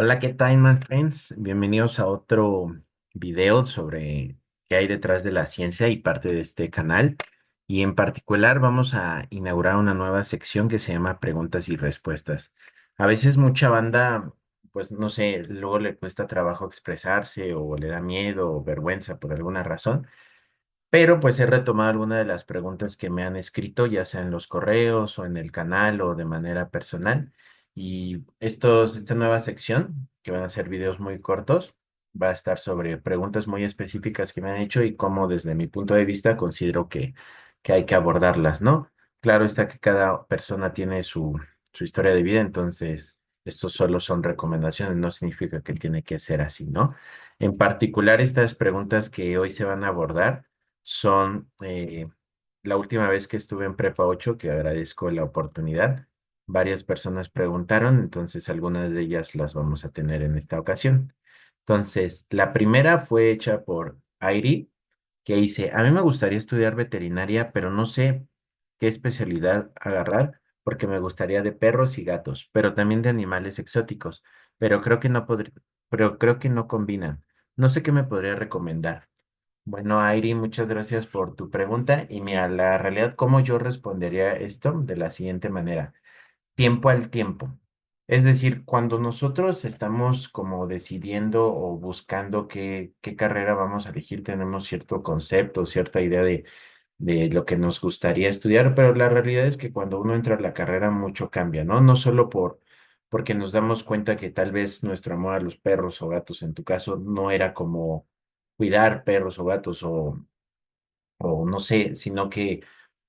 Hola, ¿qué tal, my friends? Bienvenidos a otro video sobre qué hay detrás de la ciencia y parte de este canal. Y en particular vamos a inaugurar una nueva sección que se llama Preguntas y Respuestas. A veces mucha banda, pues no sé, luego le cuesta trabajo expresarse o le da miedo o vergüenza por alguna razón. Pero pues he retomado algunas de las preguntas que me han escrito, ya sea en los correos o en el canal o de manera personal. Y esta nueva sección, que van a ser videos muy cortos, va a estar sobre preguntas muy específicas que me han hecho y cómo desde mi punto de vista considero que hay que abordarlas, ¿no? Claro está que cada persona tiene su historia de vida, entonces estos solo son recomendaciones, no significa que tiene que ser así, ¿no? En particular, estas preguntas que hoy se van a abordar son la última vez que estuve en Prepa 8, que agradezco la oportunidad. Varias personas preguntaron, entonces algunas de ellas las vamos a tener en esta ocasión. Entonces, la primera fue hecha por Airi, que dice, a mí me gustaría estudiar veterinaria, pero no sé qué especialidad agarrar, porque me gustaría de perros y gatos, pero también de animales exóticos, pero creo que no podría, pero creo que no combinan. No sé qué me podría recomendar. Bueno, Airi, muchas gracias por tu pregunta. Y mira, la realidad, ¿cómo yo respondería esto? De la siguiente manera, tiempo al tiempo. Es decir, cuando nosotros estamos como decidiendo o buscando qué carrera vamos a elegir, tenemos cierto concepto, cierta idea de lo que nos gustaría estudiar, pero la realidad es que cuando uno entra a la carrera mucho cambia, ¿no? No solo porque nos damos cuenta que tal vez nuestro amor a los perros o gatos, en tu caso, no era como cuidar perros o gatos o no sé, sino que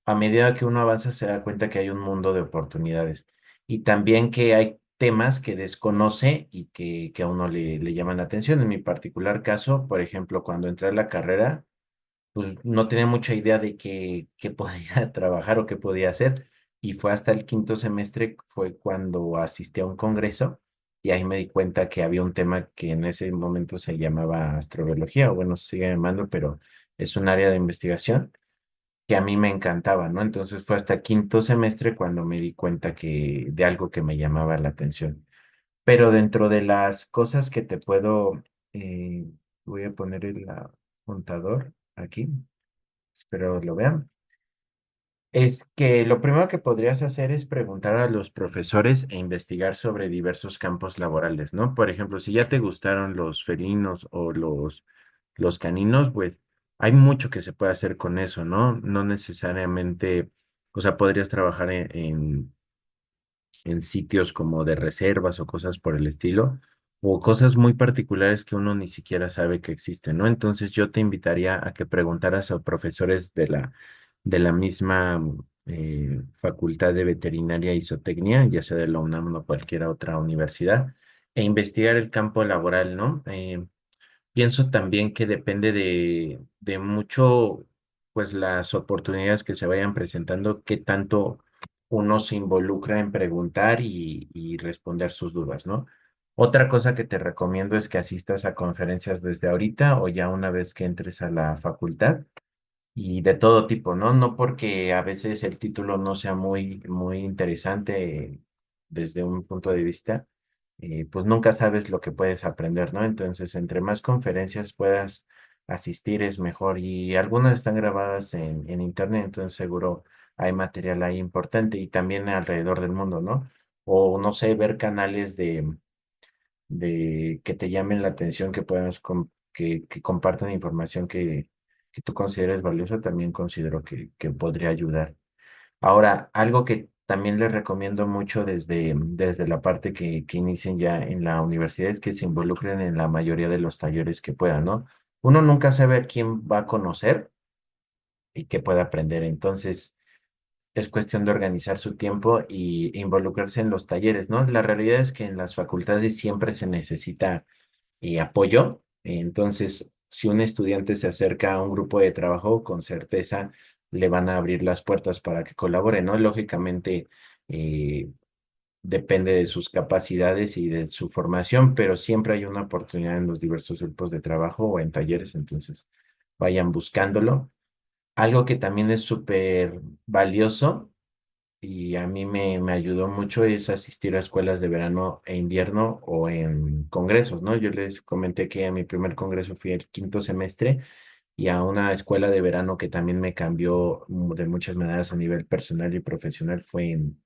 a medida que uno avanza se da cuenta que hay un mundo de oportunidades y también que hay temas que desconoce y que a uno le llaman la atención. En mi particular caso, por ejemplo, cuando entré a la carrera, pues no tenía mucha idea de qué podía trabajar o qué podía hacer. Y fue hasta el quinto semestre, fue cuando asistí a un congreso y ahí me di cuenta que había un tema que en ese momento se llamaba astrobiología, o bueno, se sigue llamando, pero es un área de investigación que a mí me encantaba, ¿no? Entonces fue hasta quinto semestre cuando me di cuenta de algo que me llamaba la atención. Pero dentro de las cosas que te puedo, eh, voy a poner el apuntador aquí. Espero lo vean. Es que lo primero que podrías hacer es preguntar a los profesores e investigar sobre diversos campos laborales, ¿no? Por ejemplo, si ya te gustaron los felinos o los caninos, pues hay mucho que se puede hacer con eso, ¿no? No necesariamente, o sea, podrías trabajar en sitios como de reservas o cosas por el estilo, o cosas muy particulares que uno ni siquiera sabe que existen, ¿no? Entonces yo te invitaría a que preguntaras a profesores de la misma Facultad de Veterinaria y Zootecnia, ya sea de la UNAM o cualquier otra universidad, e investigar el campo laboral, ¿no? Pienso también que depende de mucho, pues las oportunidades que se vayan presentando, qué tanto uno se involucra en preguntar y responder sus dudas, ¿no? Otra cosa que te recomiendo es que asistas a conferencias desde ahorita o ya una vez que entres a la facultad y de todo tipo, ¿no? No porque a veces el título no sea muy interesante desde un punto de vista, pues nunca sabes lo que puedes aprender, ¿no? Entonces, entre más conferencias puedas asistir es mejor y algunas están grabadas en internet, entonces seguro hay material ahí importante y también alrededor del mundo, ¿no? O no sé, ver canales de que te llamen la atención, que puedas que compartan información que tú consideres valiosa, también considero que podría ayudar. Ahora, algo que también les recomiendo mucho desde la parte que inicien ya en la universidad es que se involucren en la mayoría de los talleres que puedan, ¿no? Uno nunca sabe a quién va a conocer y qué puede aprender, entonces es cuestión de organizar su tiempo y involucrarse en los talleres, ¿no? La realidad es que en las facultades siempre se necesita apoyo. Entonces, si un estudiante se acerca a un grupo de trabajo, con certeza le van a abrir las puertas para que colabore, ¿no? Lógicamente, eh, depende de sus capacidades y de su formación, pero siempre hay una oportunidad en los diversos grupos de trabajo o en talleres, entonces vayan buscándolo. Algo que también es súper valioso y a mí me ayudó mucho es asistir a escuelas de verano e invierno o en congresos, ¿no? Yo les comenté que a mi primer congreso fui el quinto semestre y a una escuela de verano que también me cambió de muchas maneras a nivel personal y profesional fue en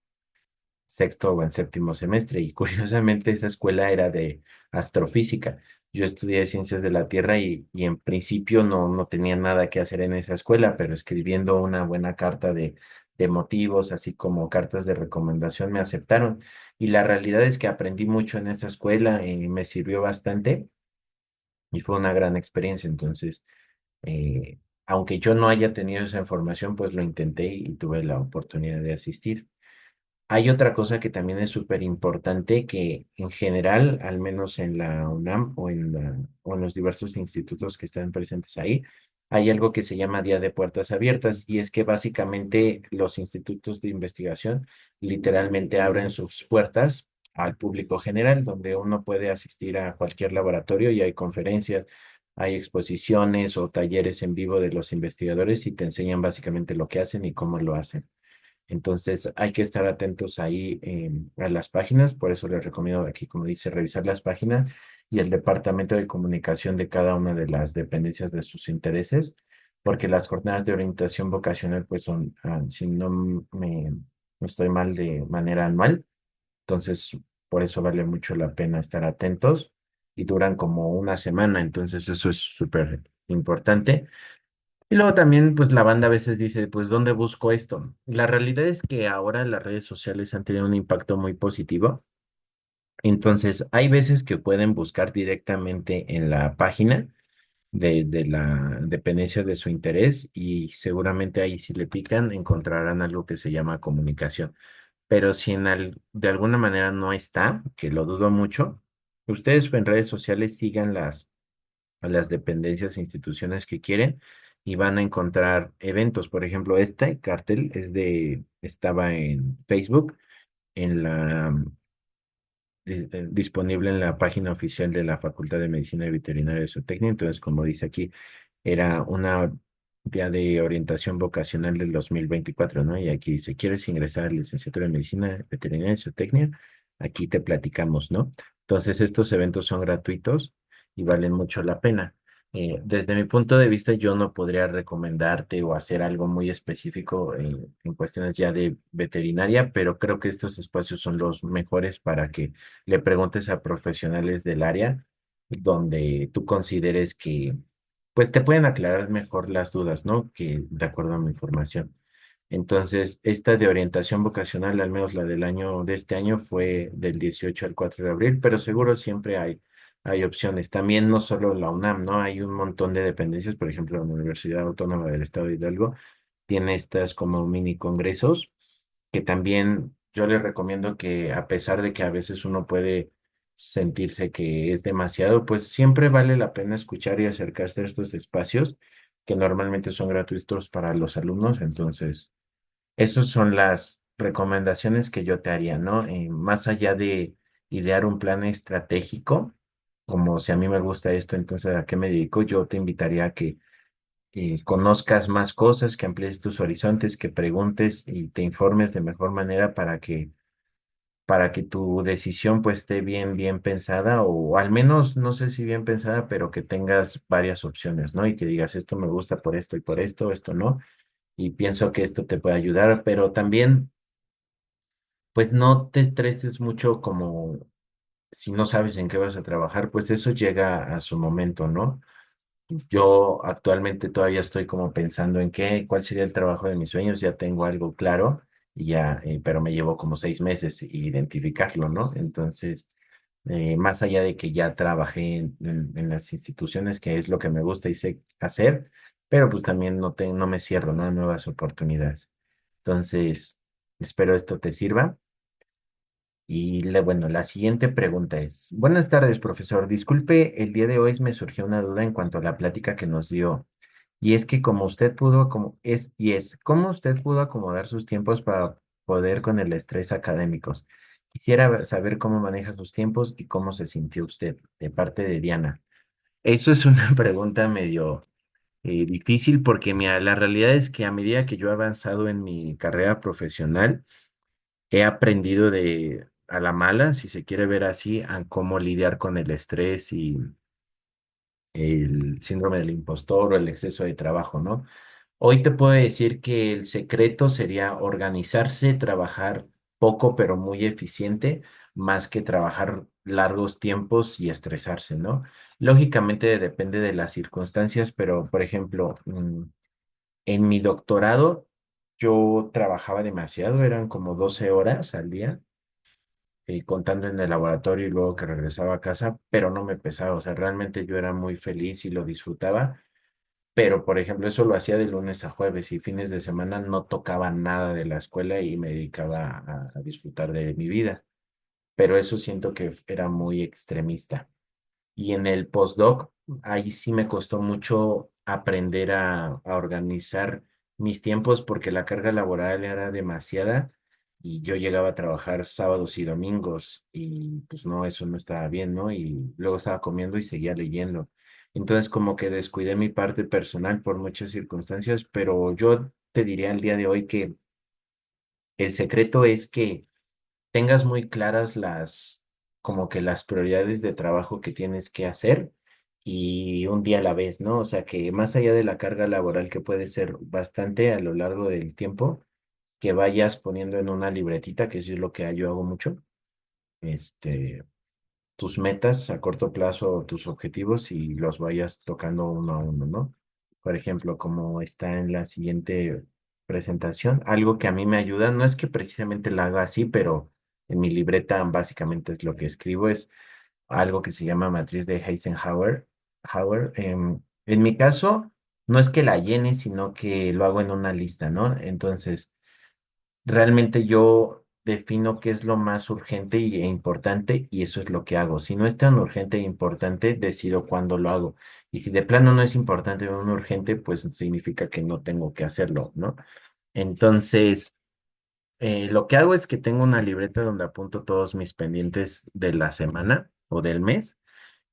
sexto o en séptimo semestre y curiosamente esa escuela era de astrofísica. Yo estudié ciencias de la Tierra y en principio no tenía nada que hacer en esa escuela, pero escribiendo una buena carta de motivos, así como cartas de recomendación, me aceptaron. Y la realidad es que aprendí mucho en esa escuela y me sirvió bastante y fue una gran experiencia. Entonces, aunque yo no haya tenido esa información, pues lo intenté y tuve la oportunidad de asistir. Hay otra cosa que también es súper importante que en general, al menos en la UNAM o en los diversos institutos que están presentes ahí, hay algo que se llama Día de Puertas Abiertas y es que básicamente los institutos de investigación literalmente abren sus puertas al público general, donde uno puede asistir a cualquier laboratorio y hay conferencias, hay exposiciones o talleres en vivo de los investigadores y te enseñan básicamente lo que hacen y cómo lo hacen. Entonces hay que estar atentos ahí a las páginas, por eso les recomiendo aquí, como dice, revisar las páginas y el departamento de comunicación de cada una de las dependencias de sus intereses, porque las jornadas de orientación vocacional pues son, si no estoy mal, de manera anual, entonces por eso vale mucho la pena estar atentos y duran como una semana, entonces eso es súper importante. Y luego también, pues la banda a veces dice, pues, ¿dónde busco esto? La realidad es que ahora las redes sociales han tenido un impacto muy positivo. Entonces, hay veces que pueden buscar directamente en la página de la dependencia de su interés y seguramente ahí si le pican encontrarán algo que se llama comunicación. Pero si de alguna manera no está, que lo dudo mucho, ustedes en redes sociales sigan a las dependencias e instituciones que quieren y van a encontrar eventos. Por ejemplo, este cartel estaba en Facebook, en disponible en la página oficial de la Facultad de Medicina y Veterinaria de Zootecnia. Entonces, como dice aquí, era una día de orientación vocacional del 2024, ¿no? Y aquí dice, ¿quieres ingresar a la licenciatura de Medicina Veterinaria y Zootecnia? Aquí te platicamos, ¿no? Entonces, estos eventos son gratuitos y valen mucho la pena. Desde mi punto de vista, yo no podría recomendarte o hacer algo muy específico en cuestiones ya de veterinaria, pero creo que estos espacios son los mejores para que le preguntes a profesionales del área donde tú consideres que pues te pueden aclarar mejor las dudas, ¿no? Que de acuerdo a mi información. Entonces, esta de orientación vocacional, al menos la del año de este año, fue del 18 al 4 de abril, pero seguro siempre hay opciones. También no solo la UNAM, ¿no? Hay un montón de dependencias, por ejemplo, la Universidad Autónoma del Estado de Hidalgo tiene estas como mini congresos que también yo les recomiendo que a pesar de que a veces uno puede sentirse que es demasiado, pues siempre vale la pena escuchar y acercarse a estos espacios que normalmente son gratuitos para los alumnos. Entonces, esas son las recomendaciones que yo te haría, ¿no? Más allá de idear un plan estratégico, como si a mí me gusta esto, entonces ¿a qué me dedico? Yo te invitaría a que conozcas más cosas, que amplíes tus horizontes, que preguntes y te informes de mejor manera para que tu decisión pues esté bien pensada o al menos, no sé si bien pensada, pero que tengas varias opciones, ¿no? Y que digas, esto me gusta por esto y por esto no, y pienso que esto te puede ayudar, pero también pues no te estreses mucho como si no sabes en qué vas a trabajar, pues eso llega a su momento, ¿no? Yo actualmente todavía estoy como pensando en cuál sería el trabajo de mis sueños, ya tengo algo claro y ya, pero me llevó como 6 meses identificarlo, ¿no? Entonces, más allá de que ya trabajé en las instituciones, que es lo que me gusta y sé hacer, pero pues también no me cierro, ¿no? A nuevas oportunidades. Entonces, espero esto te sirva. Y bueno, la siguiente pregunta es, buenas tardes, profesor. Disculpe, el día de hoy me surgió una duda en cuanto a la plática que nos dio. Y es que como usted pudo, ¿cómo usted pudo acomodar sus tiempos para poder con el estrés académicos? Quisiera saber cómo maneja sus tiempos y cómo se sintió usted, de parte de Diana. Eso es una pregunta medio difícil porque mira, la realidad es que a medida que yo he avanzado en mi carrera profesional, he aprendido de a la mala, si se quiere ver así, a cómo lidiar con el estrés y el síndrome del impostor o el exceso de trabajo, ¿no? Hoy te puedo decir que el secreto sería organizarse, trabajar poco pero muy eficiente, más que trabajar largos tiempos y estresarse, ¿no? Lógicamente depende de las circunstancias, pero por ejemplo, en mi doctorado yo trabajaba demasiado, eran como 12 horas al día, contando en el laboratorio y luego que regresaba a casa, pero no me pesaba, o sea, realmente yo era muy feliz y lo disfrutaba, pero por ejemplo eso lo hacía de lunes a jueves y fines de semana no tocaba nada de la escuela y me dedicaba a disfrutar de mi vida, pero eso siento que era muy extremista. Y en el postdoc, ahí sí me costó mucho aprender a organizar mis tiempos porque la carga laboral era demasiada y yo llegaba a trabajar sábados y domingos y pues no, eso no estaba bien, ¿no? Y luego estaba comiendo y seguía leyendo. Entonces como que descuidé mi parte personal por muchas circunstancias, pero yo te diría al día de hoy que el secreto es que tengas muy claras como que las prioridades de trabajo que tienes que hacer y un día a la vez, ¿no? O sea, que más allá de la carga laboral que puede ser bastante a lo largo del tiempo, que vayas poniendo en una libretita, que eso es lo que yo hago mucho, este, tus metas a corto plazo, tus objetivos y los vayas tocando uno a uno, ¿no? Por ejemplo, como está en la siguiente presentación, algo que a mí me ayuda, no es que precisamente la haga así, pero en mi libreta básicamente es lo que escribo, es algo que se llama matriz de Eisenhower. En mi caso, no es que la llene, sino que lo hago en una lista, ¿no? Entonces, realmente yo defino qué es lo más urgente e importante y eso es lo que hago. Si no es tan urgente e importante, decido cuándo lo hago. Y si de plano no es importante o no urgente, pues significa que no tengo que hacerlo, ¿no? Entonces, lo que hago es que tengo una libreta donde apunto todos mis pendientes de la semana o del mes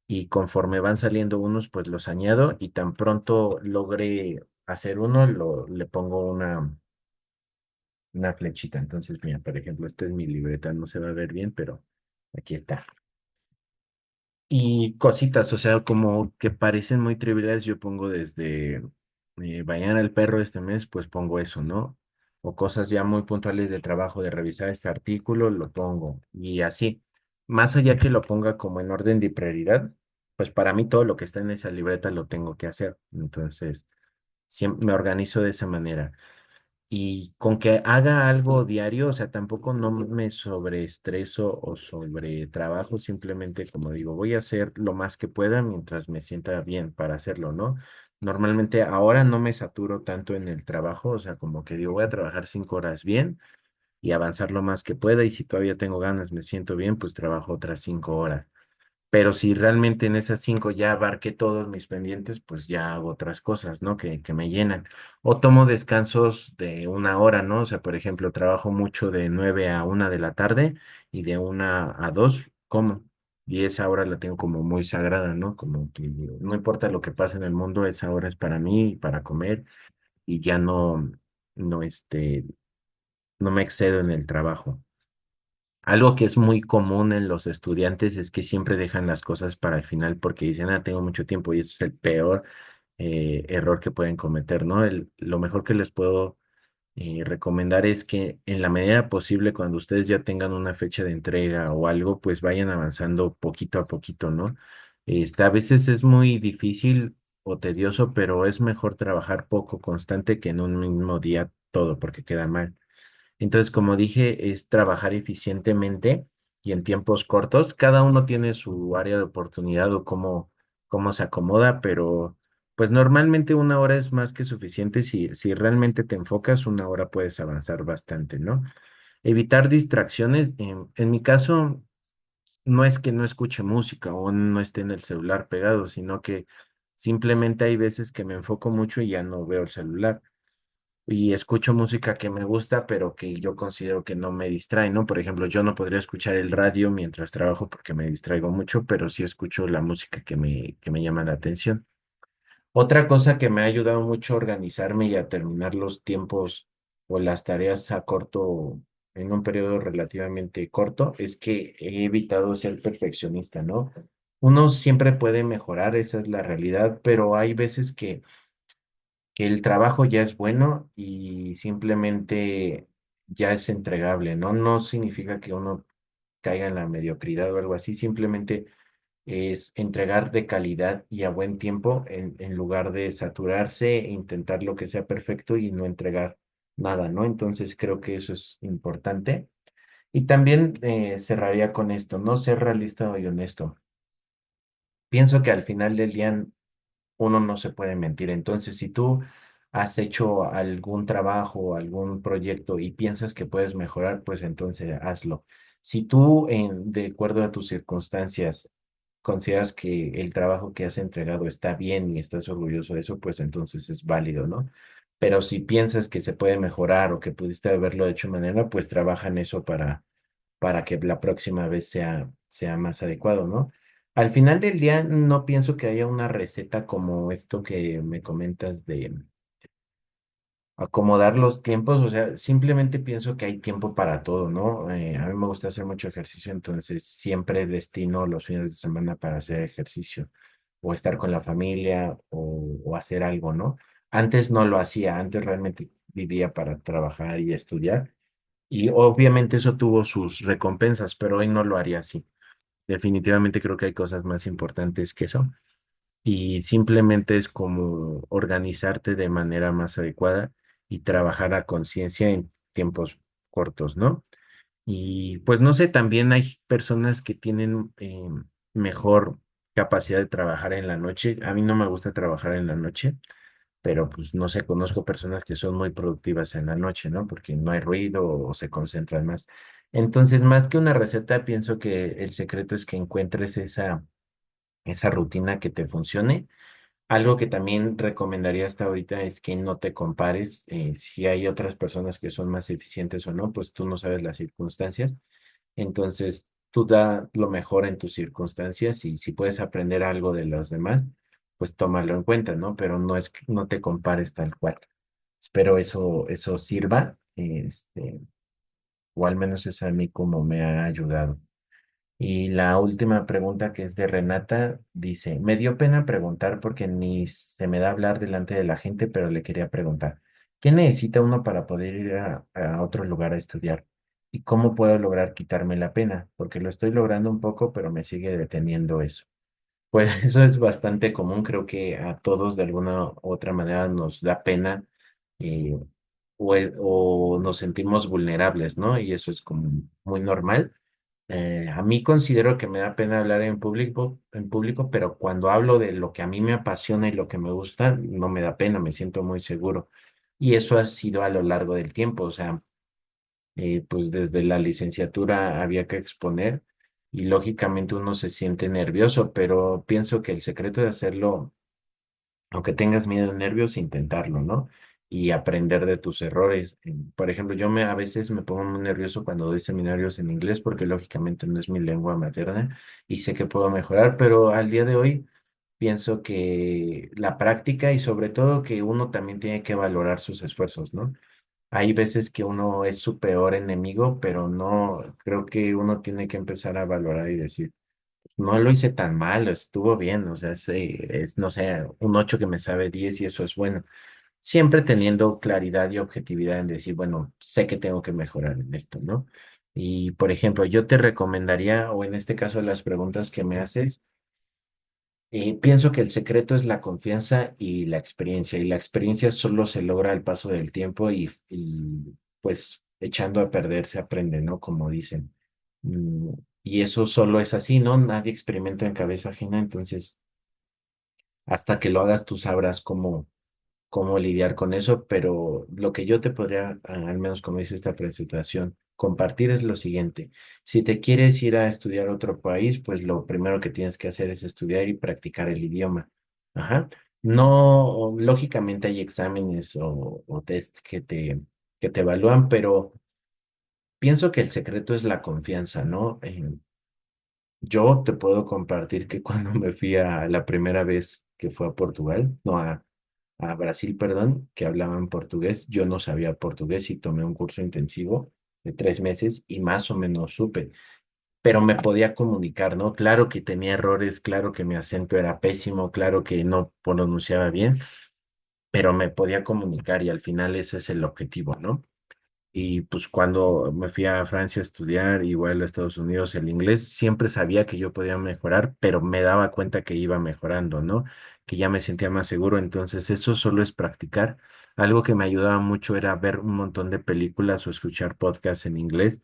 y conforme van saliendo unos, pues los añado y tan pronto logre hacer uno, le pongo una flechita. Entonces, mira, por ejemplo, esta es mi libreta, no se va a ver bien, pero aquí está. Y cositas, o sea, como que parecen muy triviales, yo pongo desde bañar al perro este mes, pues pongo eso, ¿no? O cosas ya muy puntuales de trabajo, de revisar este artículo, lo pongo. Y así, más allá que lo ponga como en orden de prioridad, pues para mí todo lo que está en esa libreta lo tengo que hacer. Entonces, siempre me organizo de esa manera. Y con que haga algo diario, o sea, tampoco no me sobreestreso o sobre trabajo, simplemente como digo, voy a hacer lo más que pueda mientras me sienta bien para hacerlo, ¿no? Normalmente ahora no me saturo tanto en el trabajo, o sea, como que digo, voy a trabajar 5 horas bien y avanzar lo más que pueda y si todavía tengo ganas, me siento bien, pues trabajo otras 5 horas. Pero si realmente en esas 5 ya abarqué todos mis pendientes, pues ya hago otras cosas, ¿no? Que me llenan. O tomo descansos de 1 hora, ¿no? O sea, por ejemplo, trabajo mucho de 9 a 1 de la tarde y de 1 a 2 como. Y esa hora la tengo como muy sagrada, ¿no? Como que no importa lo que pase en el mundo, esa hora es para mí, para comer y ya no, no me excedo en el trabajo. Algo que es muy común en los estudiantes es que siempre dejan las cosas para el final porque dicen, ah, tengo mucho tiempo y eso es el peor error que pueden cometer, ¿no? Lo mejor que les puedo recomendar es que en la medida posible, cuando ustedes ya tengan una fecha de entrega o algo, pues vayan avanzando poquito a poquito, ¿no? A veces es muy difícil o tedioso, pero es mejor trabajar poco constante que en un mismo día todo porque queda mal. Entonces, como dije, es trabajar eficientemente y en tiempos cortos. Cada uno tiene su área de oportunidad o cómo se acomoda, pero pues normalmente 1 hora es más que suficiente. Si realmente te enfocas, 1 hora puedes avanzar bastante, ¿no? Evitar distracciones. En mi caso, no es que no escuche música o no esté en el celular pegado, sino que simplemente hay veces que me enfoco mucho y ya no veo el celular y escucho música que me gusta, pero que yo considero que no me distrae, ¿no? Por ejemplo, yo no podría escuchar el radio mientras trabajo porque me distraigo mucho, pero sí escucho la música que me llama la atención. Otra cosa que me ha ayudado mucho a organizarme y a terminar los tiempos o las tareas a corto en un periodo relativamente corto es que he evitado ser perfeccionista, ¿no? Uno siempre puede mejorar, esa es la realidad, pero hay veces que el trabajo ya es bueno y simplemente ya es entregable, ¿no? No significa que uno caiga en la mediocridad o algo así, simplemente es entregar de calidad y a buen tiempo en lugar de saturarse e intentar lo que sea perfecto y no entregar nada, ¿no? Entonces creo que eso es importante. Y también cerraría con esto, no ser realista y honesto. Pienso que al final del día uno no se puede mentir. Entonces, si tú has hecho algún trabajo, algún proyecto y piensas que puedes mejorar, pues entonces hazlo. Si tú, de acuerdo a tus circunstancias, consideras que el trabajo que has entregado está bien y estás orgulloso de eso, pues entonces es válido, ¿no? Pero si piensas que se puede mejorar o que pudiste haberlo hecho de manera, pues trabaja en eso para que la próxima vez sea más adecuado, ¿no? Al final del día, no pienso que haya una receta como esto que me comentas de acomodar los tiempos, o sea, simplemente pienso que hay tiempo para todo, ¿no? A mí me gusta hacer mucho ejercicio, entonces siempre destino los fines de semana para hacer ejercicio o estar con la familia o hacer algo, ¿no? Antes no lo hacía, antes realmente vivía para trabajar y estudiar. Y obviamente eso tuvo sus recompensas, pero hoy no lo haría así. Definitivamente creo que hay cosas más importantes que eso. Y simplemente es como organizarte de manera más adecuada y trabajar a conciencia en tiempos cortos, ¿no? Y pues no sé, también hay personas que tienen mejor capacidad de trabajar en la noche. A mí no me gusta trabajar en la noche, pero pues no sé, conozco personas que son muy productivas en la noche, ¿no? Porque no hay ruido o se concentran más. Entonces, más que una receta, pienso que el secreto es que encuentres esa rutina que te funcione. Algo que también recomendaría hasta ahorita es que no te compares. Si hay otras personas que son más eficientes o no, pues tú no sabes las circunstancias. Entonces, tú da lo mejor en tus circunstancias y si puedes aprender algo de los demás, pues tómalo en cuenta, ¿no? Pero no es que no te compares tal cual. Espero eso sirva, o al menos es a mí como me ha ayudado. Y la última pregunta que es de Renata dice, me dio pena preguntar porque ni se me da hablar delante de la gente, pero le quería preguntar, ¿qué necesita uno para poder ir a otro lugar a estudiar? ¿Y cómo puedo lograr quitarme la pena? Porque lo estoy logrando un poco, pero me sigue deteniendo eso. Pues eso es bastante común, creo que a todos de alguna u otra manera nos da pena eh, o nos sentimos vulnerables, ¿no? Y eso es como muy normal. A mí considero que me da pena hablar en público, pero cuando hablo de lo que a mí me apasiona y lo que me gusta, no me da pena, me siento muy seguro. Y eso ha sido a lo largo del tiempo, o sea, pues desde la licenciatura había que exponer y lógicamente uno se siente nervioso, pero pienso que el secreto de hacerlo aunque tengas miedo y nervios, intentarlo, ¿no? Y aprender de tus errores. Por ejemplo, a veces me pongo muy nervioso cuando doy seminarios en inglés porque lógicamente no es mi lengua materna y sé que puedo mejorar, pero al día de hoy pienso que la práctica y sobre todo que uno también tiene que valorar sus esfuerzos, ¿no? Hay veces que uno es su peor enemigo, pero no, creo que uno tiene que empezar a valorar y decir, no lo hice tan mal, estuvo bien, o sea, no sé, un 8 que me sabe 10 y eso es bueno. Siempre teniendo claridad y objetividad en decir, bueno, sé que tengo que mejorar en esto, ¿no? Y, por ejemplo, yo te recomendaría, o en este caso las preguntas que me haces, pienso que el secreto es la confianza y la experiencia, y la experiencia solo se logra al paso del tiempo pues echando a perder se aprende, ¿no? Como dicen. Mm, Y eso solo es así, ¿no? Nadie experimenta en cabeza ajena, entonces hasta que lo hagas tú sabrás cómo lidiar con eso, pero lo que yo te podría, al menos como dice esta presentación, compartir es lo siguiente. Si te quieres ir a estudiar a otro país, pues lo primero que tienes que hacer es estudiar y practicar el idioma. Ajá. No, lógicamente hay exámenes o test que te evalúan, pero pienso que el secreto es la confianza, ¿no? Yo te puedo compartir que cuando me fui a la primera vez que fue a Portugal, no a Brasil, perdón, que hablaban portugués. Yo no sabía portugués y tomé un curso intensivo. de 3 meses y más o menos supe, pero me podía comunicar, ¿no? Claro que tenía errores, claro que mi acento era pésimo, claro que no pronunciaba bien, pero me podía comunicar y al final ese es el objetivo, ¿no? Y pues cuando me fui a Francia a estudiar, igual a Estados Unidos, el inglés, siempre sabía que yo podía mejorar, pero me daba cuenta que iba mejorando, ¿no? Que ya me sentía más seguro. Entonces, eso solo es practicar. Algo que me ayudaba mucho era ver un montón de películas o escuchar podcasts en inglés.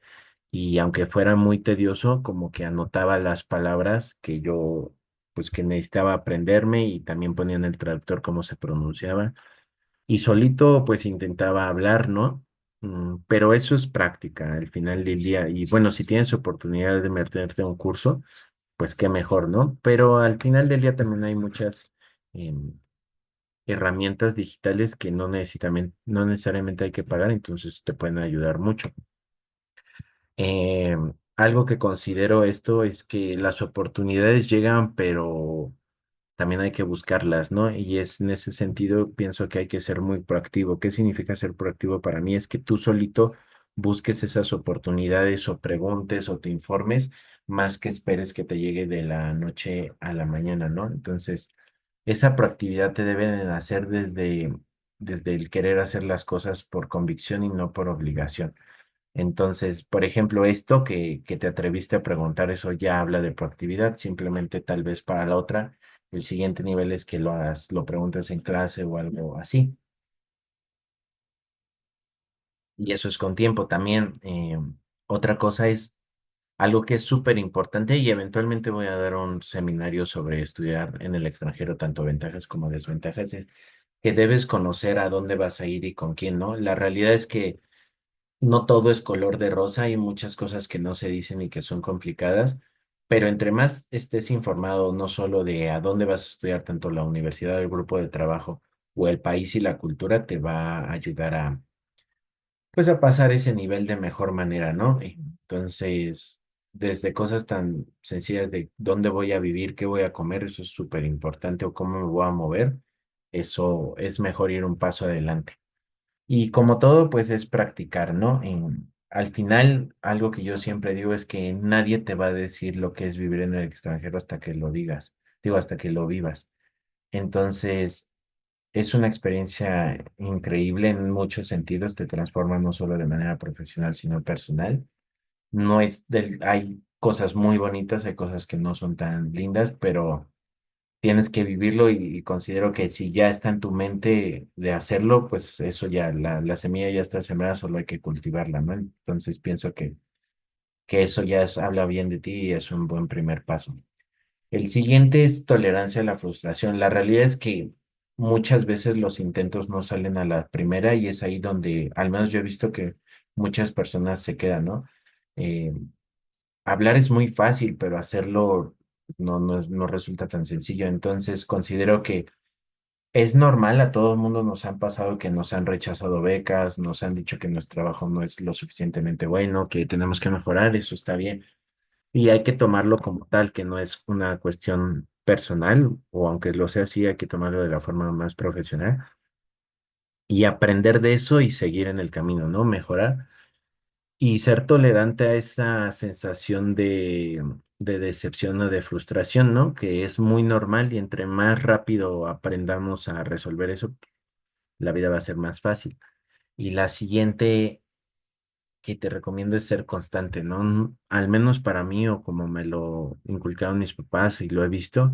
Y aunque fuera muy tedioso, como que anotaba las palabras que yo, pues que necesitaba aprenderme y también ponía en el traductor cómo se pronunciaba y solito pues intentaba hablar, ¿no? Pero eso es práctica al final del día. Y bueno, si tienes oportunidad de meterte a un curso, pues qué mejor, ¿no? Pero al final del día también hay muchas em, herramientas digitales que no necesariamente hay que pagar, entonces te pueden ayudar mucho. Algo que considero esto es que las oportunidades llegan, pero también hay que buscarlas, ¿no? Y es en ese sentido, pienso que hay que ser muy proactivo. ¿Qué significa ser proactivo para mí? Es que tú solito busques esas oportunidades o preguntes o te informes, más que esperes que te llegue de la noche a la mañana, ¿no? Entonces, esa proactividad te debe de nacer desde el querer hacer las cosas por convicción y no por obligación. Entonces, por ejemplo, esto que te atreviste a preguntar, eso ya habla de proactividad, simplemente tal vez para la otra, el siguiente nivel es que lo hagas, lo preguntes en clase o algo así. Y eso es con tiempo también. Otra cosa es algo que es súper importante y eventualmente voy a dar un seminario sobre estudiar en el extranjero, tanto ventajas como desventajas, es que debes conocer a dónde vas a ir y con quién, ¿no? La realidad es que no todo es color de rosa, hay muchas cosas que no se dicen y que son complicadas, pero entre más estés informado no solo de a dónde vas a estudiar, tanto la universidad, el grupo de trabajo o el país y la cultura, te va a ayudar a, pues a pasar ese nivel de mejor manera, ¿no? Entonces, desde cosas tan sencillas de dónde voy a vivir, qué voy a comer, eso es súper importante, o cómo me voy a mover, eso es mejor ir un paso adelante. Y como todo, pues es practicar, ¿no? Al final, algo que yo siempre digo es que nadie te va a decir lo que es vivir en el extranjero hasta que lo digas, digo, hasta que lo vivas. Entonces, es una experiencia increíble en muchos sentidos, te transforma no solo de manera profesional, sino personal. No es hay cosas muy bonitas, hay cosas que no son tan lindas, pero tienes que vivirlo y considero que si ya está en tu mente de hacerlo, pues eso ya, la semilla ya está sembrada, solo hay que cultivarla, ¿no? Entonces pienso que eso ya habla bien de ti y es un buen primer paso. El siguiente es tolerancia a la frustración. La realidad es que muchas veces los intentos no salen a la primera y es ahí donde, al menos yo he visto que muchas personas se quedan, ¿no? Eh, Hablar es muy fácil, pero hacerlo no resulta tan sencillo. Entonces, considero que es normal, a todo el mundo nos han pasado que nos han rechazado becas, nos han dicho que nuestro trabajo no es lo suficientemente bueno, que tenemos que mejorar, eso está bien. Y hay que tomarlo como tal, que no es una cuestión personal, o aunque lo sea así, hay que tomarlo de la forma más profesional y aprender de eso y seguir en el camino, ¿no? Mejorar. Y ser tolerante a esa sensación de decepción o de frustración, ¿no? Que es muy normal y entre más rápido aprendamos a resolver eso, la vida va a ser más fácil. Y la siguiente que te recomiendo es ser constante, ¿no? Al menos para mí o como me lo inculcaron mis papás y lo he visto,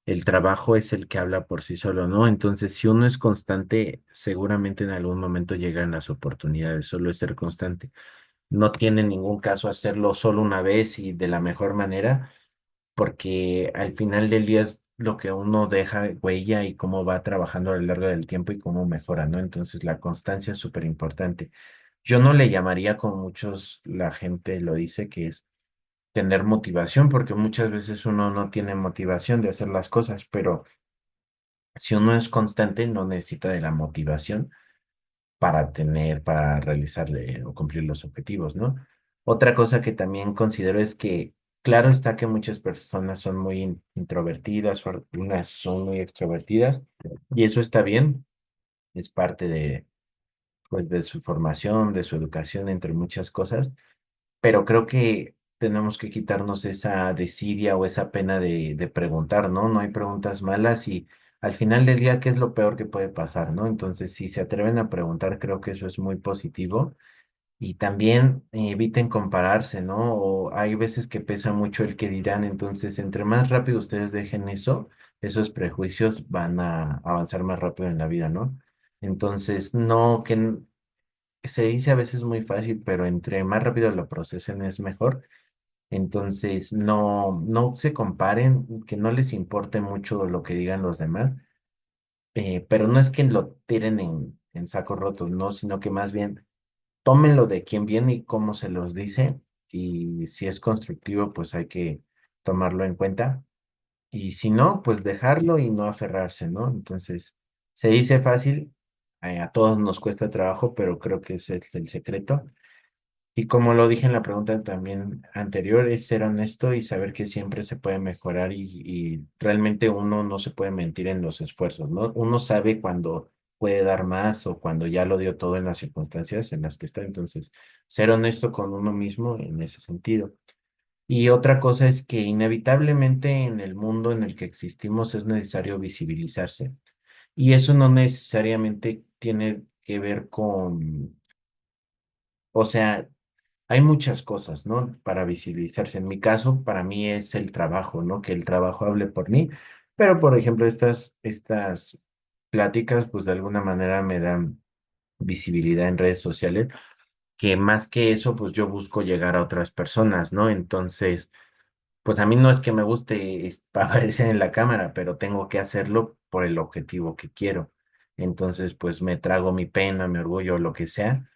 el trabajo es el que habla por sí solo, ¿no? Entonces, si uno es constante, seguramente en algún momento llegan las oportunidades, solo es ser constante. No tiene ningún caso hacerlo solo una vez y de la mejor manera, porque al final del día es lo que uno deja huella y cómo va trabajando a lo largo del tiempo y cómo mejora, ¿no? Entonces la constancia es súper importante. Yo no le llamaría como muchos la gente lo dice, que es tener motivación, porque muchas veces uno no tiene motivación de hacer las cosas, pero si uno es constante no necesita de la motivación para realizarle o cumplir los objetivos, ¿no? Otra cosa que también considero es que, claro está que muchas personas son muy introvertidas o algunas son muy extrovertidas, y eso está bien, es parte pues de su formación, de su educación, entre muchas cosas, pero creo que tenemos que quitarnos esa desidia o esa pena de preguntar, ¿no? No hay preguntas malas y al final del día, ¿qué es lo peor que puede pasar, ¿no? Entonces, si se atreven a preguntar, creo que eso es muy positivo. Y también eviten compararse, ¿no? O hay veces que pesa mucho el que dirán, entonces entre más rápido ustedes dejen eso, esos prejuicios van a avanzar más rápido en la vida, ¿no? Entonces, no, se dice a veces muy fácil, pero entre más rápido lo procesen es mejor. Entonces, no se comparen, que no les importe mucho lo que digan los demás, pero no es que lo tiren en sacos rotos, ¿no? Sino que más bien tómenlo de quién viene y cómo se los dice, y si es constructivo, pues hay que tomarlo en cuenta, y si no, pues dejarlo y no aferrarse, ¿no? Entonces, se dice fácil, a todos nos cuesta trabajo, pero creo que ese es el secreto. Y como lo dije en la pregunta también anterior, es ser honesto y saber que siempre se puede mejorar y realmente uno no se puede mentir en los esfuerzos, ¿no? Uno sabe cuando puede dar más o cuando ya lo dio todo en las circunstancias en las que está. Entonces, ser honesto con uno mismo en ese sentido. Y otra cosa es que inevitablemente en el mundo en el que existimos es necesario visibilizarse. Y eso no necesariamente tiene que ver con, o sea, hay muchas cosas, ¿no? Para visibilizarse. En mi caso, para mí es el trabajo, ¿no? Que el trabajo hable por mí. Pero, por ejemplo, estas pláticas, pues de alguna manera me dan visibilidad en redes sociales, que más que eso, pues yo busco llegar a otras personas, ¿no? Entonces, pues a mí no es que me guste aparecer en la cámara, pero tengo que hacerlo por el objetivo que quiero. Entonces, pues me trago mi pena, mi orgullo, lo que sea,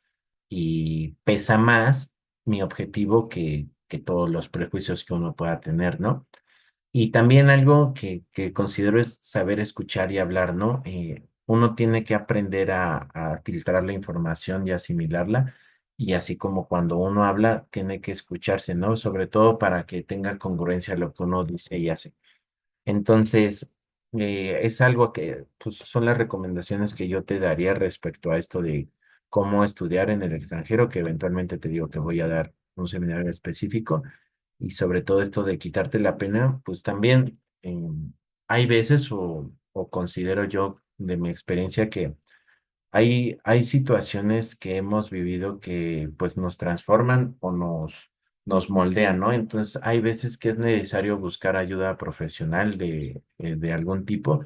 y pesa más mi objetivo que todos los prejuicios que uno pueda tener, ¿no? Y también algo que considero es saber escuchar y hablar, ¿no? Uno tiene que aprender a filtrar la información y asimilarla, y así como cuando uno habla, tiene que escucharse, ¿no? Sobre todo para que tenga congruencia lo que uno dice y hace. Entonces, es algo que, pues, son las recomendaciones que yo te daría respecto a esto de cómo estudiar en el extranjero, que eventualmente te digo que voy a dar un seminario específico, y sobre todo esto de quitarte la pena, pues también hay veces o considero yo de mi experiencia que hay situaciones que hemos vivido que pues nos transforman o nos moldean, ¿no? Entonces hay veces que es necesario buscar ayuda profesional de algún tipo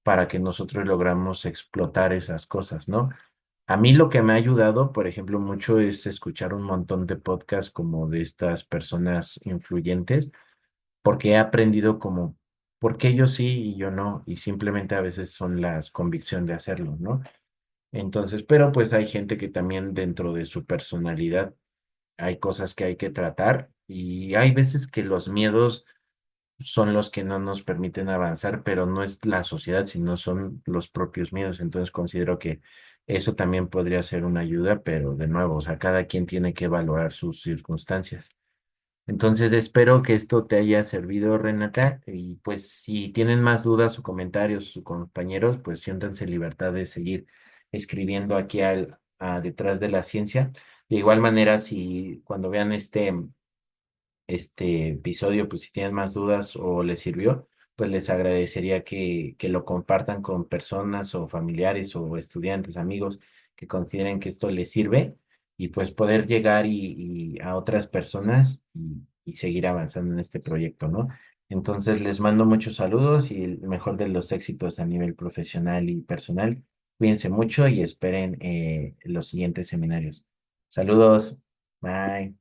para que nosotros logramos explotar esas cosas, ¿no? A mí lo que me ha ayudado, por ejemplo, mucho es escuchar un montón de podcasts como de estas personas influyentes, porque he aprendido como por qué yo sí y yo no, y simplemente a veces son las convicción de hacerlo, ¿no? Entonces, pero pues hay gente que también dentro de su personalidad hay cosas que hay que tratar, y hay veces que los miedos son los que no nos permiten avanzar, pero no es la sociedad, sino son los propios miedos. Entonces considero que eso también podría ser una ayuda, pero de nuevo, o sea, cada quien tiene que valorar sus circunstancias. Entonces espero que esto te haya servido, Renata, y pues si tienen más dudas o comentarios sus compañeros, pues siéntanse en libertad de seguir escribiendo aquí a detrás de la ciencia. De igual manera, si cuando vean este episodio, pues si tienen más dudas o les sirvió, pues les agradecería que lo compartan con personas o familiares o estudiantes, amigos que consideren que esto les sirve, y pues poder llegar y a otras personas y seguir avanzando en este proyecto, ¿no? Entonces les mando muchos saludos y el mejor de los éxitos a nivel profesional y personal. Cuídense mucho y esperen los siguientes seminarios. Saludos. Bye.